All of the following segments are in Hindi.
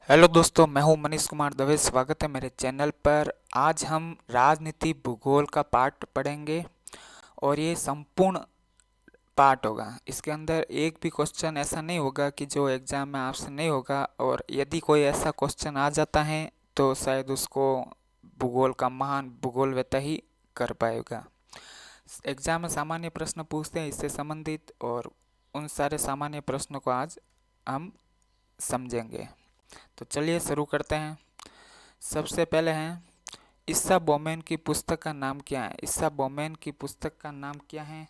हेलो दोस्तों, मैं हूं मनीष कुमार दवे। स्वागत है मेरे चैनल पर। आज हम राजनीति भूगोल का पार्ट पढ़ेंगे और ये संपूर्ण पार्ट होगा। इसके अंदर एक भी क्वेश्चन ऐसा नहीं होगा कि जो एग्जाम में आपसे नहीं होगा, और यदि कोई ऐसा क्वेश्चन आ जाता है तो शायद उसको भूगोल का महान भूगोलवेत्ता ही कर पाएगा। एग्जाम में सामान्य प्रश्न पूछते हैं इससे संबंधित, और उन सारे सामान्य प्रश्नों को आज हम समझेंगे। तो चलिए शुरू करते हैं। सबसे पहले हैं, इस्सा बोमेन की पुस्तक का नाम क्या है? इस्सा बोमेन की पुस्तक का नाम क्या है?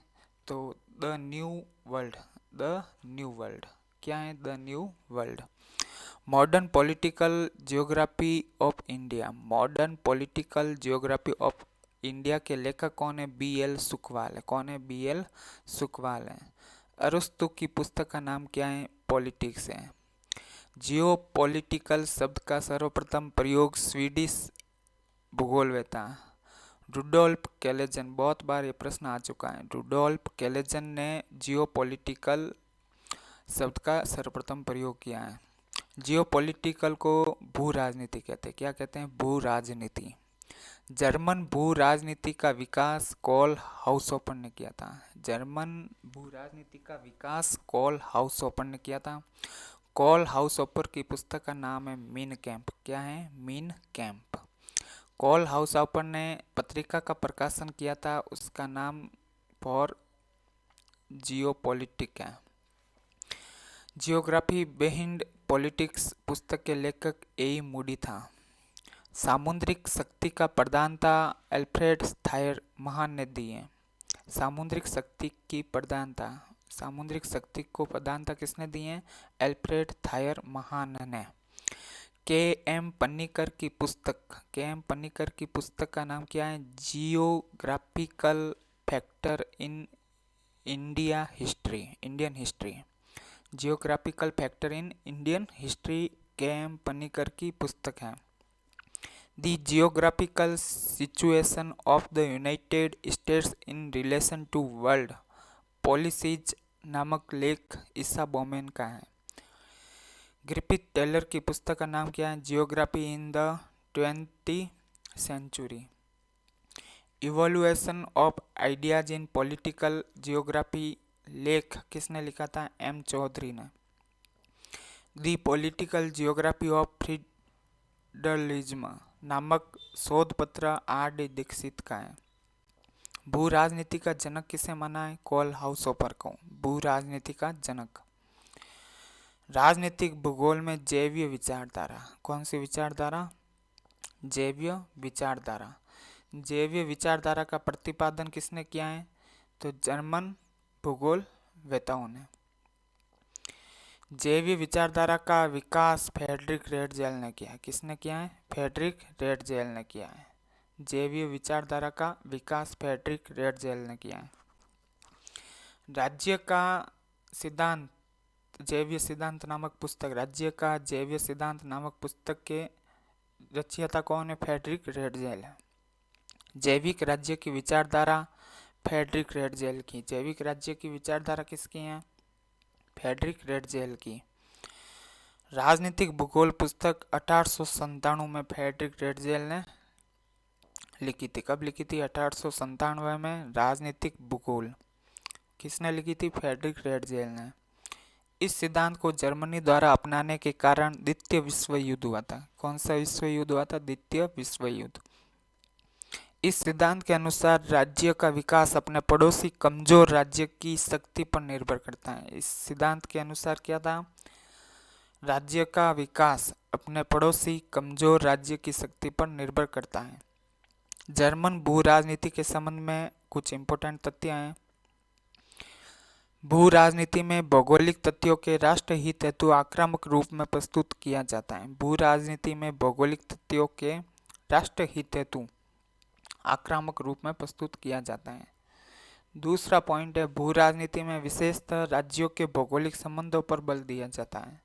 तो the new world. The new world क्या है? The new world. Modern political geography of India. Modern political geography of India के लेखक कौन है? बी.एल. सुखवाल है। कौन है? बी.एल. सुखवाल है। अरस्तु की पुस्तक का नाम क्या है? पॉलिटिक्स है। जियो पॉलिटिकल शब्द का सर्वप्रथम प्रयोग स्वीडिश भूगोलवेत्ता रुडोल्फ कैलेजन। बहुत बार ये प्रश्न आ चुका है। रुडोल्फ कैलेजन ने जियो पॉलिटिकल शब्द का सर्वप्रथम प्रयोग किया है। जियो पॉलिटिकल को भू राजनीति कहते हैं। क्या कहते हैं? भू राजनीति। जर्मन भू राजनीति का विकास कॉल हाउसओपर ने किया था। जर्मन भू राजनीति का विकास कॉल हाउसओपर ने किया था। कॉल हाउसओपर की पुस्तक का नाम है मीन कैंप। क्या है? Mean camp. कॉल हाउसओपर ने पत्रिका का प्रकाशन किया था, उसका नाम फॉर जियोपॉलिटिक है। जियोग्राफी बिहाइंड पॉलिटिक्स पुस्तक के लेखक ए मूडी था। सामुद्रिक शक्ति का प्रदानता एल्फ्रेड थायर महान ने दी है। सामुद्रिक शक्ति की प्रदानता, सामुद्रिक शक्ति को प्रदानता किसने दी है? एल्फ्रेड थायर महान ने। के एम पन्नीकर की पुस्तक, के एम पन्नीकर की पुस्तक का नाम क्या है? Geographical factor in India history, Indian history. Geographical factor in Indian history के एम पन्नीकर की पुस्तक है। The geographical situation of the United States in relation to world policies नामक लेख इस्सा बोमेन का है। ग्रिफिथ टेलर की पुस्तक का नाम क्या है? Geography in the 20th century. Evolution of ideas in political geography लेख किसने लिखा था? एम चौधरी ने। The political geography of federalism नामक शोध पत्र आर डी दीक्षित का है। भू राजनीति का जनक किसे माना है? कॉल हाउसओपर को भू राजनीति का जनक। राजनीतिक भूगोल में जैवीय विचारधारा। कौन सी विचारधारा? जैवीय विचारधारा। जैवीय विचारधारा का प्रतिपादन किसने किया है? तो जर्मन भूगोलवेत्ताओं ने। जैवीय विचारधारा का विकास फ्रेडरिक रेडजेल ने किया है। किसने किया है? फ्रेडरिक रेडजेल ने किया है। जैवीय विचारधारा का विकास फ्रेडरिक रेडजेल ने किया है। राज्य का सिद्धांत, जैवीय सिद्धांत नामक पुस्तक, राज्य का जैवीय सिद्धांत नामक पुस्तक के रचयिता कौन है? फ्रेडरिक रेडजेल है। जैविक राज्य की विचारधारा फ्रेडरिक रेडजेल की। जैविक राज्य की विचारधारा किसकी है? फ्रेडरिक रेडजेल की। राजनीतिक भूगोल पुस्तक 1897 में फ्रेडरिक रेडजेल ने लिखी थी। कब लिखी थी? 1897 में राजनीतिक भूगोल किसने लिखी थी? फ्रेडरिक रेडजेल ने। इस सिद्धांत को जर्मनी द्वारा अपनाने के कारण द्वितीय विश्व युद्ध हुआ था। कौन सा विश्व युद्ध हुआ था? द्वितीय विश्व युद्ध। इस सिद्धांत के अनुसार राज्य का विकास अपने पड़ोसी कमजोर राज्य की शक्ति पर निर्भर करता है। इस सिद्धांत के अनुसार क्या था? राज्य का विकास अपने पड़ोसी कमजोर राज्य की शक्ति पर निर्भर करता है। जर्मन भू राजनीति के संबंध में कुछ इंपॉर्टेंट तथ्य हैं। भू राजनीति में भौगोलिक तथ्यों के राष्ट्र हित हेतु आक्रामक रूप में प्रस्तुत किया जाता है। भू राजनीति में भौगोलिक तथ्यों के राष्ट्र हित हेतु आक्रामक रूप में प्रस्तुत किया जाता है। दूसरा पॉइंट है, भू राजनीति में विशेषतः राज्यों के भौगोलिक संबंधों पर बल दिया जाता है।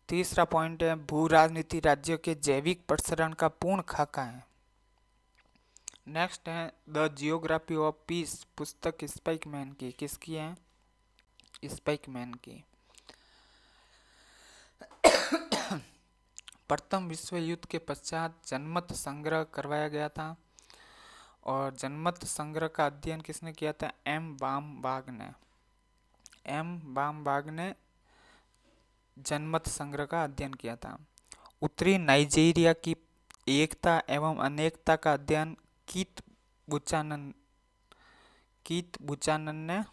तीसरा पॉइंट है, भू राजनीति राज्यों के जैविक प्रसरण का पूर्ण खाका है। नेक्स्ट है द जियोग्राफी ऑफ पीस पुस्तक स्पाइकमैन की। किसकी है? स्पाइकमैन की। प्रथम विश्व युद्ध के पश्चात जनमत संग्रह करवाया गया था और जनमत संग्रह का अध्ययन किसने किया था? एम बामबाग ने जनमत संग्रह का अध्ययन किया था। उत्तरी नाइजीरिया की एकता एवं अनेकता का अध्ययन कीत बुचानन ने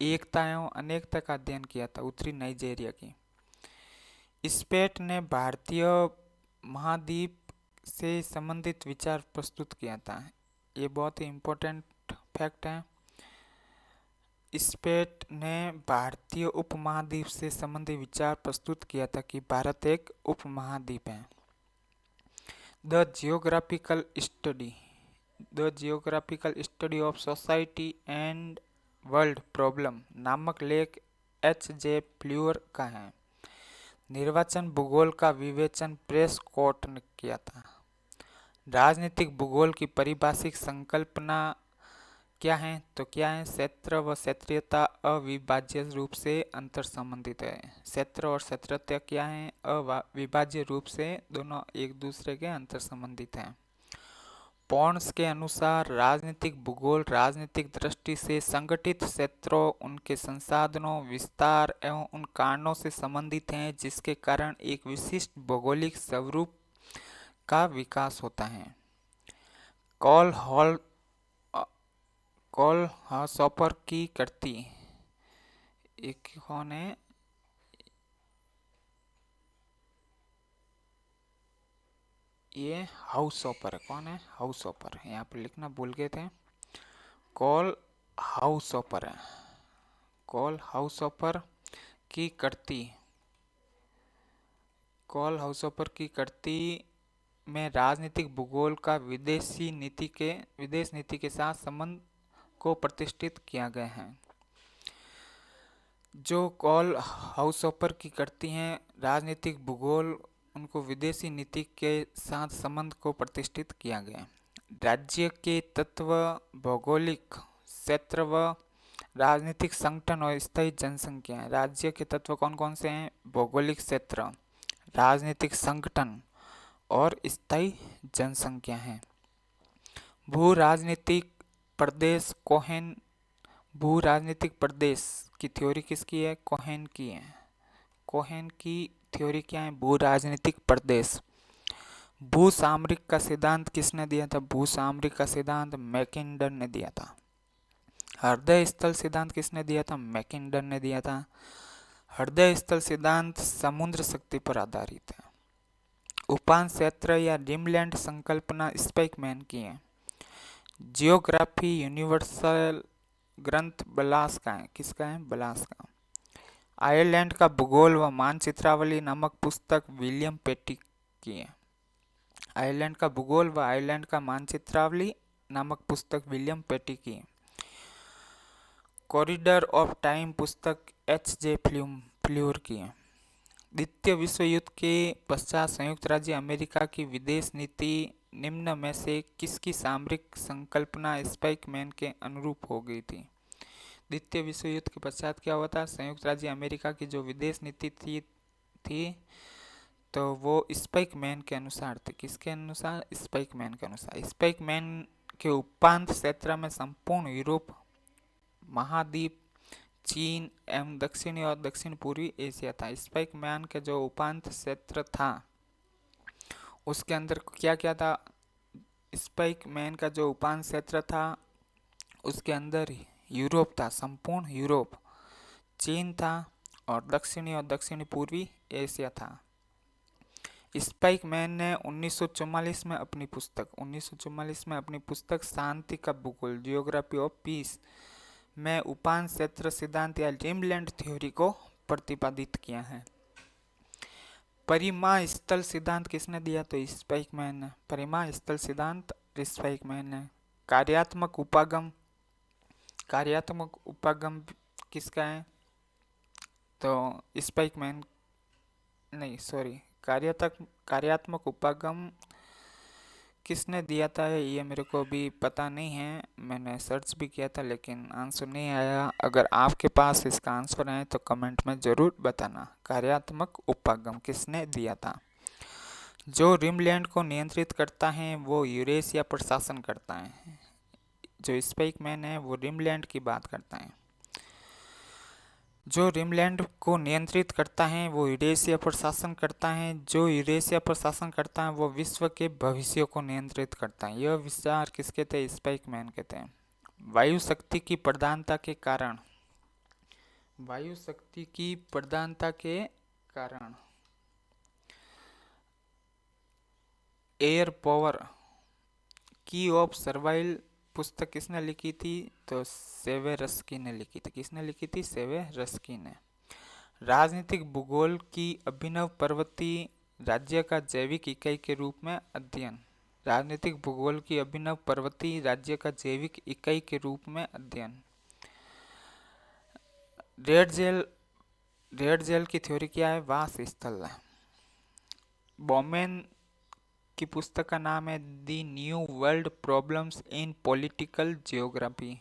एकता एवं अनेकता का अध्ययन किया था उत्तरी नाइजीरिया की। स्पेट ने भारतीय महाद्वीप से संबंधित विचार प्रस्तुत किया था। ये बहुत ही इम्पोर्टेंट फैक्ट है। स्पेट ने भारतीय उपमहाद्वीप से संबंधित विचार प्रस्तुत किया था कि भारत एक उपमहाद्वीप है। The geographical study of society and world problem नामक लेख H.J. फ्लूअर का है। निर्वाचन भूगोल का विवेचन प्रेस्कॉट ने किया था। राजनीतिक भूगोल की पारिभाषिक संकल्पना क्या है? तो क्या है? क्षेत्र व क्षेत्रीयता अविभाज्य रूप से अंतर संबंधित है। क्षेत्र और क्षेत्रीयता क्या है? अविभाज्य रूप से दोनों एक दूसरे के अंतर संबंधित हैं। पॉन्स के अनुसार राजनीतिक भूगोल राजनीतिक दृष्टि से संगठित क्षेत्रों, उनके संसाधनों, विस्तार एवं उन कारणों से संबंधित हैं जिसके कारण एक विशिष्ट भौगोलिक स्वरूप का विकास होता है। कॉल हॉसॉपर की कृति एक कौन है? ये हाउसहॉपर है। कौन है? हाउसहॉपर। यहाँ पर लिखना भूल गए थे। कॉल हाउसहॉपर है। कॉल हाउसहॉपर की कृति में राजनीतिक भूगोल का विदेश नीति के साथ संबंध को प्रतिष्ठित किया गया है। जो कॉल हाउसहॉपर की कृति हैं राजनीतिक भूगोल, उनको विदेशी नीति के साथ संबंध को प्रतिष्ठित किया गया। राज्य के तत्व, भौगोलिक क्षेत्र व राजनीतिक संगठन और स्थायी जनसंख्या। राज्य के तत्व कौन कौन से हैं? भौगोलिक क्षेत्र, राजनीतिक संगठन और स्थायी जनसंख्या है। भू राजनीतिक प्रदेश भू राजनीतिक प्रदेश की थ्योरी किसकी है? कोहेन की है। कोहेन की थ्योरी क्या है? भू राजनीतिक प्रदेश। भू सामरिक का सिद्धांत किसने दिया था? भू सामरिक का सिद्धांत मैकिन्डन ने दिया था। हृदय स्थल सिद्धांत किसने दिया था? मैकिन्डन ने दिया था। हृदय स्थल सिद्धांत समुद्र शक्ति पर आधारित है। उपान क्षेत्र या रिमलैंड संकल्पना स्पाइकमैन की है। जियोग्राफी यूनिवर्सल ग्रंथ बलास का है। किसका है? बलास का। आयरलैंड का भूगोल व मानचित्रावली नामक पुस्तक विलियम पेटी की है। आयरलैंड का भूगोल व आयरलैंड का मानचित्रावली नामक पुस्तक विलियम पेटी की है। कॉरिडोर ऑफ टाइम पुस्तक H.J. फ्लूअर की है। द्वितीय विश्व युद्ध के पश्चात संयुक्त राज्य अमेरिका की विदेश नीति निम्न में से किसकी सामरिक संकल्पना स्पाइकमैन के अनुरूप हो गई थी? द्वितीय विश्व युद्ध के पश्चात क्या हुआ था? संयुक्त राज्य अमेरिका की जो विदेश नीति थी तो वो स्पाइकमैन के अनुसार थी। किसके अनुसार? स्पाइकमैन के अनुसार। स्पाइकमैन के उपांत क्षेत्र में संपूर्ण यूरोप महाद्वीप, चीन एवं दक्षिणी और दक्षिण पूर्वी एशिया था। स्पाइकमैन के जो उपांत क्षेत्र था उसके अंदर क्या क्या था? स्पाइकमैन का जो उपांत क्षेत्र था उसके अंदर यूरोप था, संपूर्ण यूरोप, चीन था और दक्षिणी और दक्षिणी पूर्वी एशिया था। स्पाइकमैन ने 1944 में अपनी पुस्तक शांति का भूगोल जियोग्राफी ऑफ पीस में उपांत क्षेत्र सिद्धांत या रिमलैंड थ्योरी को प्रतिपादित किया है। परिमा स्थल सिद्धांत किसने दिया? तो स्पाइकमैन ने। परिमा स्थल सिद्धांत स्पाइकमैन ने। कार्यात्मक उपागम किसका है? तो किसने दिया था ये मेरे को भी पता नहीं है, मैंने सर्च भी किया था लेकिन आंसर नहीं आया। अगर आपके पास इसका आंसर है तो कमेंट में ज़रूर बताना। कार्यात्मक उपागम किसने दिया था? जो रिमलैंड को नियंत्रित करता है वो यूरेशिया पर शासन करता है। जो स्पाइकमैन है वो रिमलैंड की बात करता है। जो रिमलैंड को नियंत्रित करता है वो यूरेशिया पर शासन करता है। जो यूरेशिया पर शासन करता है वो विश्व के भविष्य को नियंत्रित करता है। यह विचार किसके थे? स्पाइकमैन के थे। वायु शक्ति की प्रधानता के कारण, वायु शक्ति की प्रधानता के कारण एयर पावर की ऑफ सर्वाइवल पुस्तक किसने लिखी थी? तो सेवेरस्की ने लिखी थी। किसने लिखी थी? सेवेरस्की ने। राजनीतिक भूगोल की अभिनव प्रवृत्ति राज्य का जैविक इकाई के रूप में अध्ययन। राजनीतिक भूगोल की अभिनव प्रवृत्ति राज्य का जैविक इकाई के रूप में अध्ययन। रेड जेल की थ्योरी क्या है? वास स्थल। बॉमेन की पुस्तक का नाम है दी new world problems in political geography.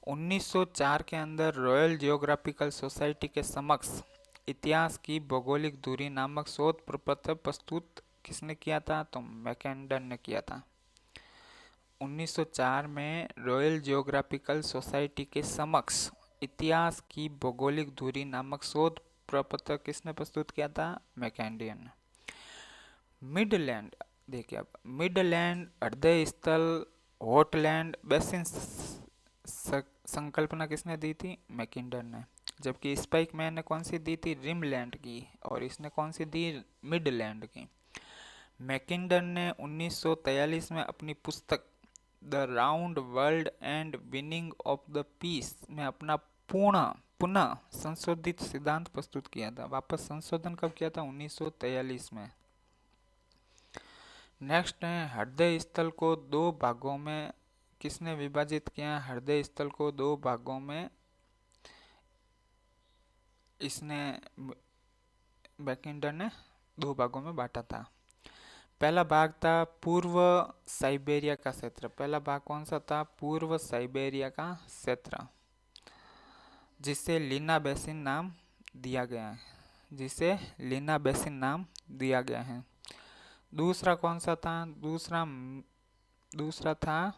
1904 के अंदर रॉयल जियोग्राफिकल सोसाइटी के समक्ष इतिहास की भौगोलिक दूरी नामक शोध प्रपत्र प्रस्तुत किसने किया था? तो मैकेंडन ने किया था। 1904 में रॉयल जियोग्राफिकल सोसाइटी के समक्ष इतिहास की भौगोलिक दूरी नामक शोध प्रपत्र किसने प्रस्तुत किया था? मैकेंडन। मिडलैंड देखिए, अब मिडलैंड हृदय स्थल हॉटलैंड बेसिन संकल्पना किसने दी थी? मैकिंडन ने। जबकि स्पाइकमैन ने कौन सी दी थी? रिमलैंड की। और इसने कौन सी दी? मिडलैंड की। मैकिंडन ने 1943 में अपनी पुस्तक the round world and winning of the peace में अपना पुनः संशोधित सिद्धांत प्रस्तुत किया था। वापस संशोधन कब किया था? 1943 में। नेक्स्ट है हृदय स्थल को दो भागों में किसने विभाजित किया? हृदय स्थल को दो भागों में इसने मैकिंडन ने दो भागों में बांटा था। पहला भाग था पूर्व साइबेरिया का क्षेत्र। पहला भाग कौन सा था? पूर्व साइबेरिया का क्षेत्र, जिसे लीना बेसिन नाम दिया गया है। जिसे लीना बेसिन नाम दिया गया है। दूसरा कौन सा था? दूसरा था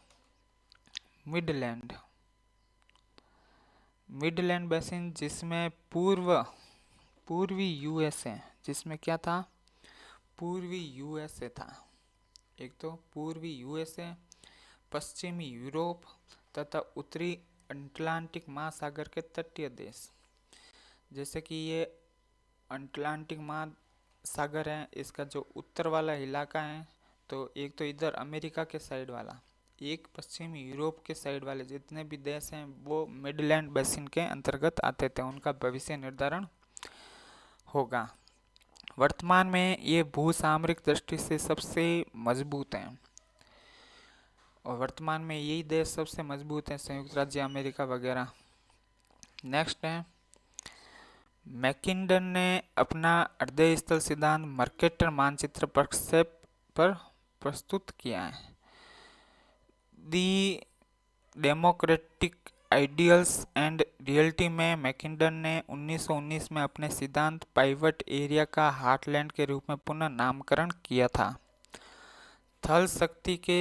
मिडलैंड बेसिन, जिसमें पूर्वी यूएसए, जिसमें क्या था? पूर्वी यूएसए था। एक तो पूर्वी यूएसए, पश्चिमी यूरोप तथा उत्तरी अटलांटिक महासागर के तटीय देश। जैसे कि ये अटलांटिक महासागर है, इसका जो उत्तर वाला इलाका है, तो एक तो इधर अमेरिका के साइड वाला, एक पश्चिमी यूरोप के साइड वाले जितने भी देश हैं वो मिडलैंड बेसिन के अंतर्गत आते थे। उनका भविष्य निर्धारण होगा। वर्तमान में ये भू सामरिक दृष्टि से सबसे मजबूत हैं और वर्तमान में यही देश सबसे मजबूत हैं, संयुक्त राज्य अमेरिका वगैरह। नेक्स्ट है मैकिंडन ने अपना हृदय स्थल सिद्धांत मर्केटर मानचित्र प्रक्षेप पर प्रस्तुत किया है। दी डेमोक्रेटिक आइडियल्स एंड रियलिटी में मैकिंडन ने 1919 में अपने सिद्धांत पाइवट एरिया का हार्टलैंड के रूप में पुनः नामकरण किया था। थल शक्ति के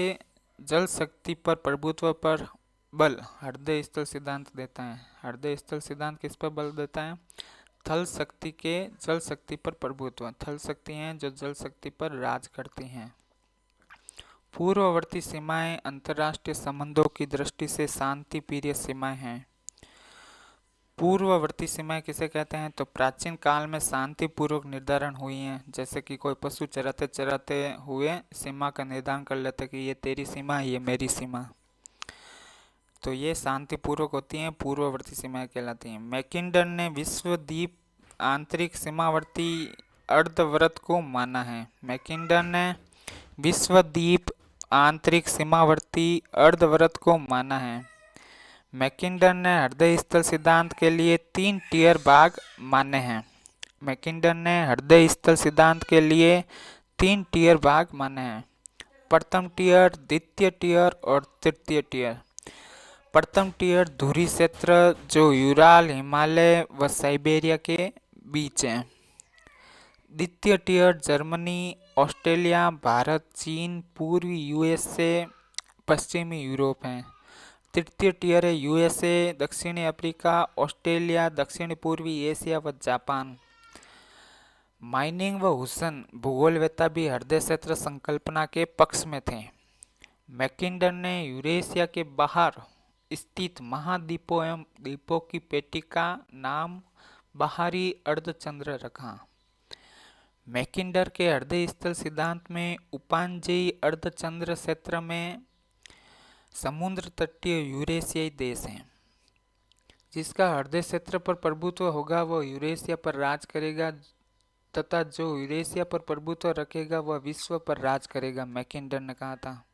जल शक्ति पर प्रभुत्व पर बल हृदय स्थल सिद्धांत देता है। हृदय स्थल सिद्धांत किस पर बल देता है? थल शक्ति के जल शक्ति पर प्रभुत्व। थल शक्ति हैं जो जल शक्ति पर राज करती हैं। पूर्ववर्ती सीमाएं अंतर्राष्ट्रीय संबंधों की दृष्टि से शांति प्रिय सीमाएं हैं। पूर्ववर्ती सीमाएं किसे कहते हैं? तो प्राचीन काल में शांतिपूर्वक निर्धारण हुई हैं। जैसे कि कोई पशु चराते चराते हुए सीमा का निर्धारण कर लेते कि ये तेरी सीमा, ये मेरी सीमा, तो ये शांतिपूर्वक होती हैं, पूर्ववर्ती सीमाएं कहलाती हैं। मैकिंडन ने विश्वद्वीप आंतरिक सीमावर्ती अर्धवृत्त को माना है। मैकिंडन ने विश्वद्वीप आंतरिक सीमावर्ती अर्धवृत्त को माना है। मैकिंडन ने हृदय स्थल सिद्धांत के लिए 3 टियर भाग माने हैं। मैकिंडन ने हृदय स्थल सिद्धांत के लिए 3 टियर भाग माने हैं। प्रथम टीयर, द्वितीय टीयर और तृतीय टीयर। प्रथम टीयर धुरी क्षेत्र जो यूराल, हिमालय व साइबेरिया के बीच है। द्वितीय टीयर जर्मनी, ऑस्ट्रेलिया, भारत, चीन, पूर्वी यूएसए, पश्चिमी यूरोप है। तृतीय टीयर है यूएसए, दक्षिणी अफ्रीका, ऑस्ट्रेलिया, दक्षिण पूर्वी एशिया व जापान। माइनिंग व हुसन भूगोलवेत्ता भी हृदय क्षेत्र संकल्पना के पक्ष में थे। मैकिंडर ने यूरेशिया के बाहर स्थित महाद्वीपों एवं द्वीपों की पेटी का नाम बाहरी अर्धचंद्र रखा। मैकिंडर के हृदय स्थल सिद्धांत में उपानजेयी अर्धचंद्र क्षेत्र में समुद्र तटीय यूरेशियाई देश हैं। जिसका हृदय क्षेत्र पर प्रभुत्व होगा वह यूरेशिया पर राज करेगा तथा जो यूरेशिया पर प्रभुत्व रखेगा वह विश्व पर राज करेगा, मैकिंडर ने कहा था।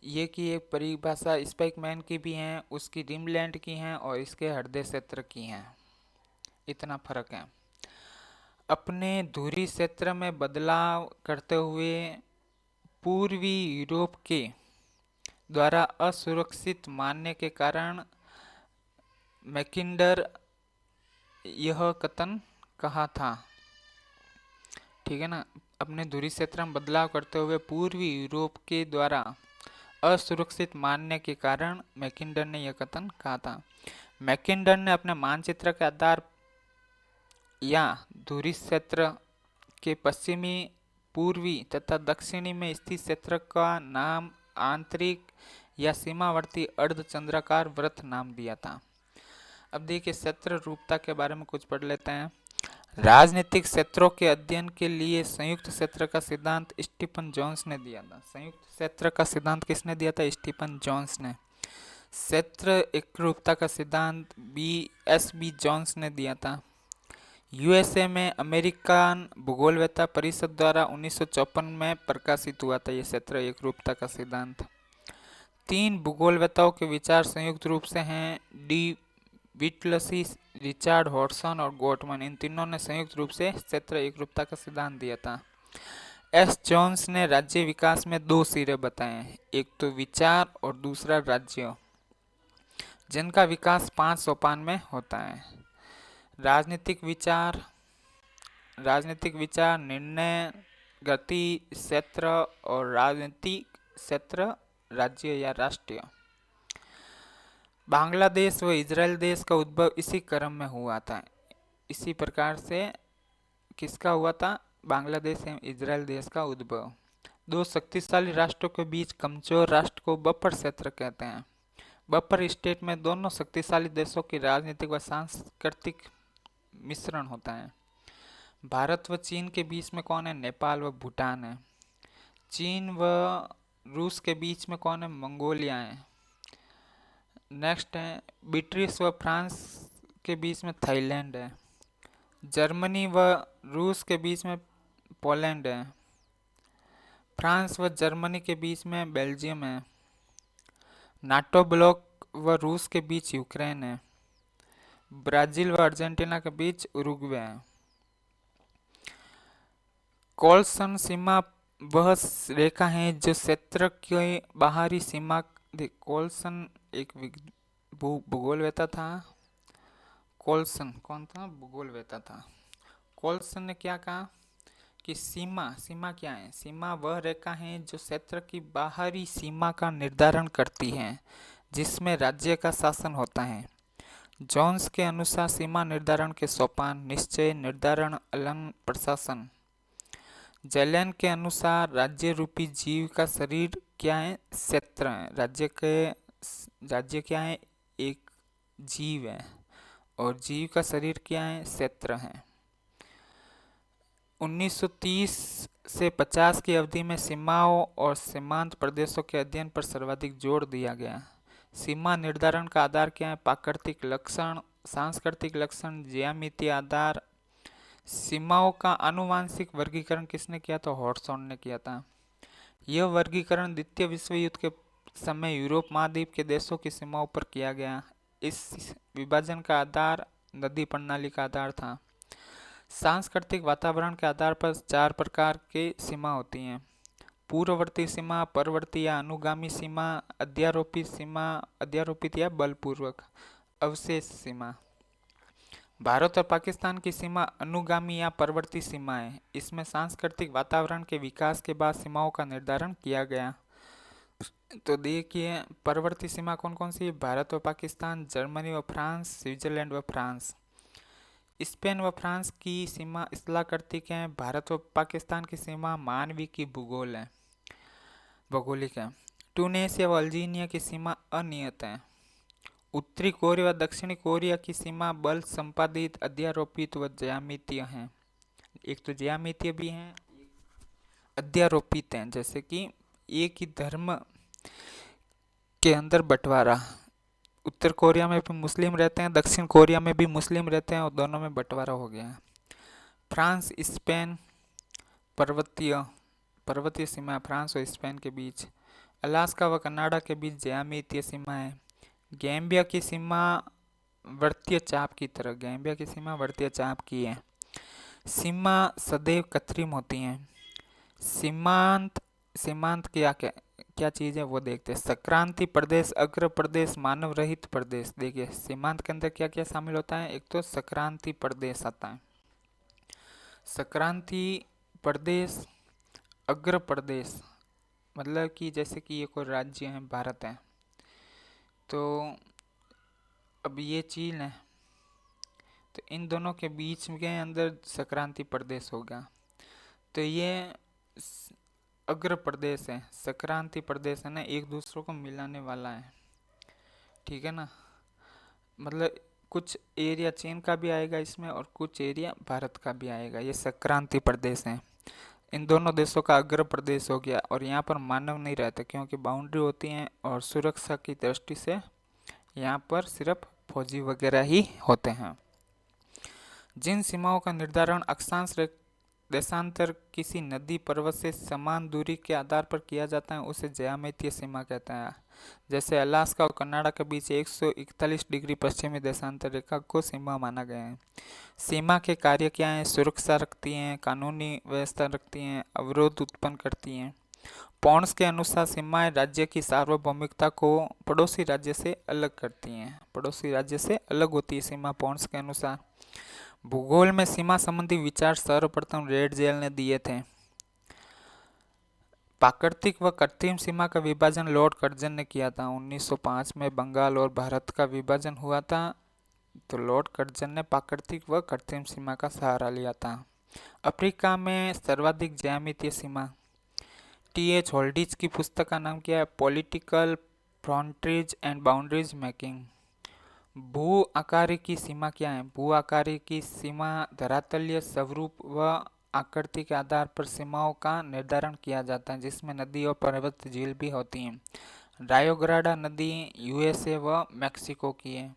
ये की एक परिभाषा स्पाइकमैन की भी है, उसकी रिमलैंड की है और इसके हृदय क्षेत्र की है। इतना फर्क है। अपने धुरी क्षेत्र में बदलाव करते हुए पूर्वी यूरोप के द्वारा असुरक्षित मानने के कारण मैकिंडर यह कथन कहा था। ठीक है ना। अपने धुरी क्षेत्र में बदलाव करते हुए पूर्वी यूरोप के द्वारा असुरक्षित मानने के कारण मैकिंडर ने यह कथन कहा था। मैकिंडर ने अपने मानचित्र के आधार या धुरी क्षेत्र के पश्चिमी, पूर्वी तथा दक्षिणी में स्थित क्षेत्र का नाम आंतरिक या सीमावर्ती अर्धचंद्राकार वृत्त नाम दिया था। अब देखिए क्षेत्र रूपता के बारे में कुछ पढ़ लेते हैं। राजनीतिक क्षेत्रों के अध्ययन के लिए संयुक्त क्षेत्र का सिद्धांत स्टीफन जोन्स ने दिया था। संयुक्त क्षेत्र का सिद्धांत किसने दिया था? स्टीफन जोन्स ने। क्षेत्र एकरूपता का सिद्धांत बी जोन्स ने दिया था। यूएसए में अमेरिकन भूगोलवेत्ता परिषद द्वारा 1954 में प्रकाशित हुआ था यह क्षेत्र एकरूपता का सिद्धांत। 3 भूगोलवेत्ताओं के विचार संयुक्त रूप से हैं, डी विटलसी, रिचर्ड हॉडसन और गोटमैन। इन तीनों ने संयुक्त रूप से क्षेत्र एकरूपता का सिद्धांत दिया था। एस जोन्स ने राज्य विकास में 2 सिरे बताए हैं, एक तो विचार और दूसरा राज्य, जिनका विकास 5 सोपान में होता है। राजनीतिक विचार, निर्णय, गति, क्षेत्र और राजनीतिक क्षेत्र, राज्य या राष्ट्रीय। बांग्लादेश व इजराइल देश का उद्भव इसी क्रम में हुआ था। इसी प्रकार से किसका हुआ था? बांग्लादेश एवं इजराइल देश का उद्भव। 2 शक्तिशाली राष्ट्रों के बीच कमजोर राष्ट्र को बफर क्षेत्र कहते हैं। बफर स्टेट में दोनों शक्तिशाली देशों की राजनीतिक व सांस्कृतिक मिश्रण होता है। भारत व चीन के बीच में कौन है? नेपाल व भूटान है। चीन व रूस के बीच में कौन है? मंगोलिया है। नेक्स्ट है ब्रिटिश व फ्रांस के बीच में थाईलैंड है। जर्मनी व रूस के बीच में पोलैंड है। फ्रांस व जर्मनी के बीच में बेल्जियम है। नाटो ब्लॉक व रूस के बीच यूक्रेन है। ब्राजील व अर्जेंटीना के बीच उरुग्वे है। कोल्सन सीमा वह रेखा है जो क्षेत्र की बाहरी सीमा। कोल्सन एक भूगोलवेत्ता था। कोल्सन कौन था? भूगोलवेत्ता था। कोल्सन ने क्या कहा कि सीमा क्या है? सीमा वह रेखा है जो क्षेत्र की बाहरी सीमा का निर्धारण करती है, जिसमें राज्य का शासन होता है। जोन्स के अनुसार सीमा निर्धारण के सोपान निश्चय, निर्धारण, अलंग, प्रशासन। जैलेन के अनुसार राज्य रूपी जीव का शरीर क्या है? क्षेत्र है। राज्य क्या है? एक जीव है और जीव का शरीर क्या है? क्षेत्र है। 1930 से 50 की अवधि में सीमाओं और सीमांत प्रदेशों के अध्ययन पर सर्वाधिक जोर दिया गया। सीमा निर्धारण का आधार क्या है? प्राकृतिक लक्षण, सांस्कृतिक लक्षण, ज्यामितीय आधार। सीमाओं का आनुवंशिक वर्गीकरण किसने किया था? हॉडसन ने किया था। यह वर्गीकरण द्वितीय विश्व युद्ध के समय यूरोप महाद्वीप के देशों की सीमाओं पर किया गया। इस विभाजन का आधार नदी प्रणाली का आधार था। सांस्कृतिक वातावरण के आधार पर 4 प्रकार की सीमा होती हैं। पूर्ववर्ती सीमा, परवर्ती या अनुगामी सीमा, अध्यारोपित या बलपूर्वक, अवशेष सीमा। भारत और पाकिस्तान की सीमा अनुगामी या परवर्ती सीमा है। इसमें सांस्कृतिक वातावरण के विकास के बाद सीमाओं का निर्धारण किया गया। तो देखिए परवर्ती सीमा कौन कौन सी है? भारत व पाकिस्तान, जर्मनी व फ्रांस, स्विट्जरलैंड व फ्रांस। स्पेन व फ्रांस की सीमा स्थलाकृतिक है। भारत व पाकिस्तान की सीमा मानवीय की भौगोलिक है। ट्यूनीशिया व अल्जीरिया की सीमा अनियत है। उत्तरी कोरिया व दक्षिणी कोरिया की सीमा बल संपादित, अध्यारोपित व ज्यामितीय है। एक तो ज्यामितीय भी है, अध्यारोपित है, जैसे कि एक ही धर्म के अंदर बंटवारा। उत्तर कोरिया में भी मुस्लिम रहते हैं, दक्षिण कोरिया में भी मुस्लिम रहते हैं और दोनों में बंटवारा हो गया है। फ्रांस स्पेन पर्वतीय सीमा फ्रांस और स्पेन के बीच। अलास्का व कनाडा के बीच ज्यामितीय सीमा है। गैम्बिया की सीमा वर्तीय चाप की है। सीमा सदैव कृत्रिम होती हैं। सीमांत क्या चीज़ है वो देखते हैं। संक्रांति प्रदेश, अग्र प्रदेश, मानव रहित प्रदेश। देखिए सीमांत के अंदर क्या क्या शामिल होता है? एक तो संक्रांति प्रदेश आता है। संक्रांति प्रदेश, अग्र प्रदेश, मतलब कि जैसे कि ये कोई राज्य है, भारत है, तो अब ये चीन है, तो इन दोनों के बीच के अंदर संक्रांति प्रदेश होगा। तो ये अग्र प्रदेश है, संक्रांति प्रदेश है ना, एक दूसरों को मिलाने वाला है, ठीक है ना। मतलब कुछ एरिया चीन का भी आएगा इसमें और कुछ एरिया भारत का भी आएगा। ये संक्रांति प्रदेश है। इन दोनों देशों का अग्र प्रदेश हो गया और यहाँ पर मानव नहीं रहते क्योंकि बाउंड्री होती है और सुरक्षा की दृष्टि से यहाँ पर सिर्फ फौजी वगैरह ही होते हैं। जिन सीमाओं का निर्धारण अक्षांश देशांतर किसी नदी पर्वत से समान दूरी के आधार पर किया जाता है उसे ज्यामितीय सीमा कहते हैं। जैसे अलास्का और कनाडा के बीच 141 डिग्री पश्चिमी देशांतर रेखा को सीमा माना गया है। सीमा के कार्य क्या हैं? सुरक्षा रखती हैं, कानूनी व्यवस्था रखती हैं, अवरोध उत्पन्न करती हैं। पॉन्ड्स के अनुसार सीमाएं राज्य की सार्वभौमिकता को पड़ोसी राज्य से अलग करती हैं। पड़ोसी राज्य से अलग होती है सीमा पॉन्ड्स के अनुसार। भूगोल में सीमा संबंधी विचार सर्वप्रथम रेड जेल ने दिए थे। प्राकृतिक व कृत्रिम सीमा का विभाजन लॉर्ड कर्जन ने किया था। 1905 में बंगाल और भारत का विभाजन हुआ था, तो लॉर्ड कर्जन ने प्राकृतिक व कृत्रिम सीमा का सहारा लिया था। अफ्रीका में सर्वाधिक ज्यामितीय सीमा। टी.एच. होल्डिच की पुस्तक का नाम क्या है? Political frontiers and boundaries making. भू आकारी की सीमा क्या है? भू आकारी की सीमा धरातलीय स्वरूप व आकृति के आधार पर सीमाओं का निर्धारण किया जाता है, जिसमें नदी और पर्वत झील भी होती हैं। रायोग्राडा नदी यूएसए व मैक्सिको की है।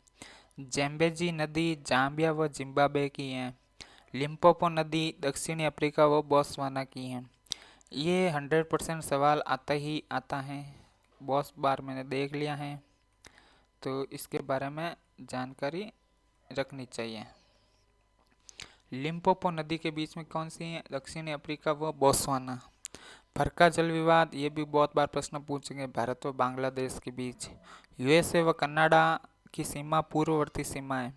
जेम्बेजी नदी जाम्बिया व जिम्बाब्वे की है। लिम्पोपो नदी दक्षिणी अफ्रीका व बोत्सवाना की है। ये 100% सवाल आता है, बहुत बार मैंने देख लिया है, तो इसके बारे में जानकारी रखनी चाहिए। लिम्पोपो नदी के बीच में कौन सी है? दक्षिणी अफ्रीका व बोत्सवाना। फरका जल विवाद, ये भी बहुत बार प्रश्न पूछेंगे, भारत व बांग्लादेश के बीच। यूएसए व कनाडा की सीमा पूर्ववर्ती सीमा है।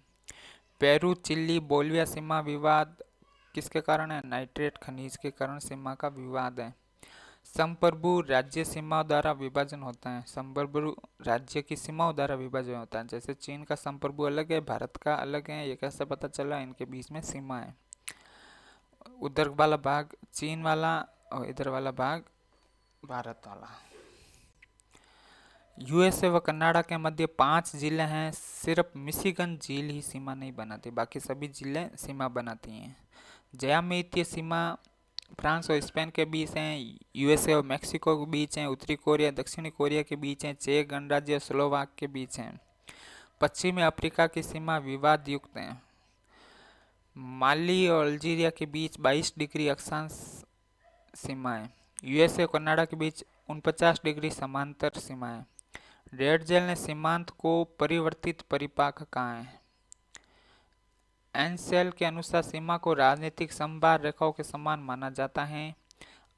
पेरू, चिली, बोलिविया सीमा विवाद किसके कारण है? नाइट्रेट खनिज के कारण सीमा का विवाद है। संप्रभु राज्य सीमाओं द्वारा विभाजन होता है। संप्रभु राज्य की सीमाओं द्वारा विभाजन होता है। जैसे चीन का संप्रभु अलग है, भारत का अलग है, ये कैसे पता चला? इनके बीच में सीमा है। उधर वाला भाग चीन वाला और इधर वाला भाग भारत वाला। यूएसए व कनाडा के मध्य 5 झीलें हैं। सिर्फ मिशिगन झील ही सीमा नहीं बनाती, बाकी सभी झीलें सीमा बनाती हैं। ज्यामितीय सीमा फ्रांस और स्पेन के बीच हैं। यूएसए और मैक्सिको के बीच हैं। उत्तरी कोरिया दक्षिणी कोरिया के बीच हैं। चेक गणराज्य और स्लोवाक के बीच हैं। पश्चिमी अफ्रीका की सीमा विवाद युक्त है। माली और अल्जीरिया के बीच 22 डिग्री अक्षांश सीमा है। यूएसए और कनाडा के बीच 49 डिग्री समांतर सीमा है। रेड जेल ने सीमांत को परिवर्तित परिपाक कहा है। एनसेल के अनुसार सीमा को राजनीतिक समभार रेखाओं के समान माना जाता है।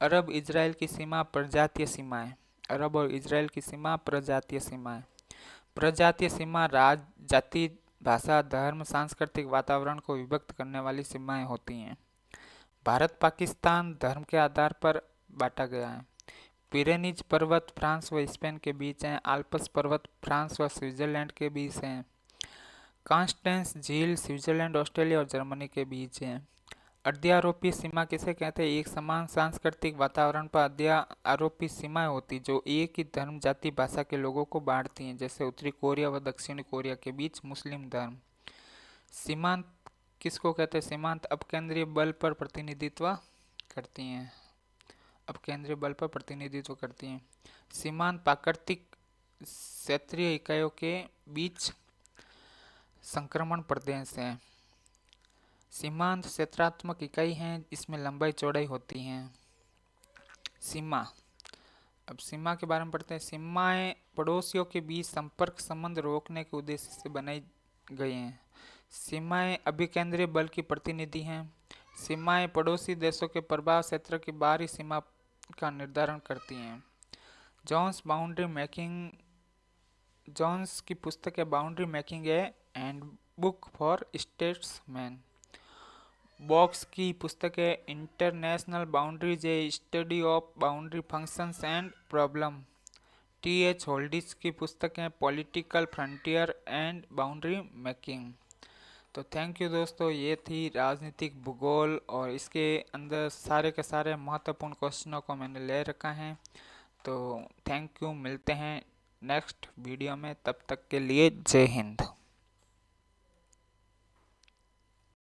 अरब इजराइल की सीमा प्रजातीय सीमाएं। अरब और इजराइल की सीमा प्रजातीय सीमाएं। प्रजातीय सीमा राज्य, जाति, भाषा, धर्म, सांस्कृतिक वातावरण को विभक्त करने वाली सीमाएं होती हैं। भारत पाकिस्तान धर्म के आधार पर बांटा गया है। पिरेनीज पर्वत फ्रांस व स्पेन के बीच हैं। आल्प्स पर्वत फ्रांस व स्विट्जरलैंड के बीच हैं। कांस्टेंस झील स्विट्जरलैंड, ऑस्ट्रेलिया और जर्मनी के बीच है। अध्यारोपी सीमा किसे कहते हैं? एक समान सांस्कृतिक वातावरण पर अध्यारोपी सीमाएं होती जो एक ही धर्म, जाति, भाषा के लोगों को बांटती हैं, जैसे उत्तरी कोरिया व दक्षिणी कोरिया के बीच मुस्लिम धर्म। सीमांत किसको कहते हैं? सीमांत अपकेंद्रीय बल पर प्रतिनिधित्व करती हैं। अपकेंद्रीय बल पर प्रतिनिधित्व करती हैं। सीमांत प्राकृतिक क्षेत्रीय इकाइयों के बीच संक्रमण प्रदेश है। सीमांत क्षेत्रात्मक इकाई हैं, इसमें लंबाई चौड़ाई होती हैं। सीमा, अब सीमा के बारे में पढ़ते हैं। सीमाएं पड़ोसियों के बीच संपर्क संबंध रोकने के उद्देश्य से बनाई गई हैं। सीमाएं अभिकेंद्रीय बल की प्रतिनिधि हैं। सीमाएं पड़ोसी देशों के प्रभाव क्षेत्र की बाहरी सीमा का निर्धारण करती हैं। जोन्स की पुस्तक है boundary making a handbook for statesman. Boggs की पुस्तक है international boundaries a study of boundary functions and problem. T H. Holdich की पुस्तक है political frontier and boundary making. तो थैंक यू दोस्तों, ये थी राजनीतिक भूगोल और इसके अंदर सारे के सारे महत्वपूर्ण क्वेश्चनों को मैंने ले रखा है। तो थैंक यू, मिलते हैं नेक्स्ट वीडियो में, तब तक के लिए जय हिंद।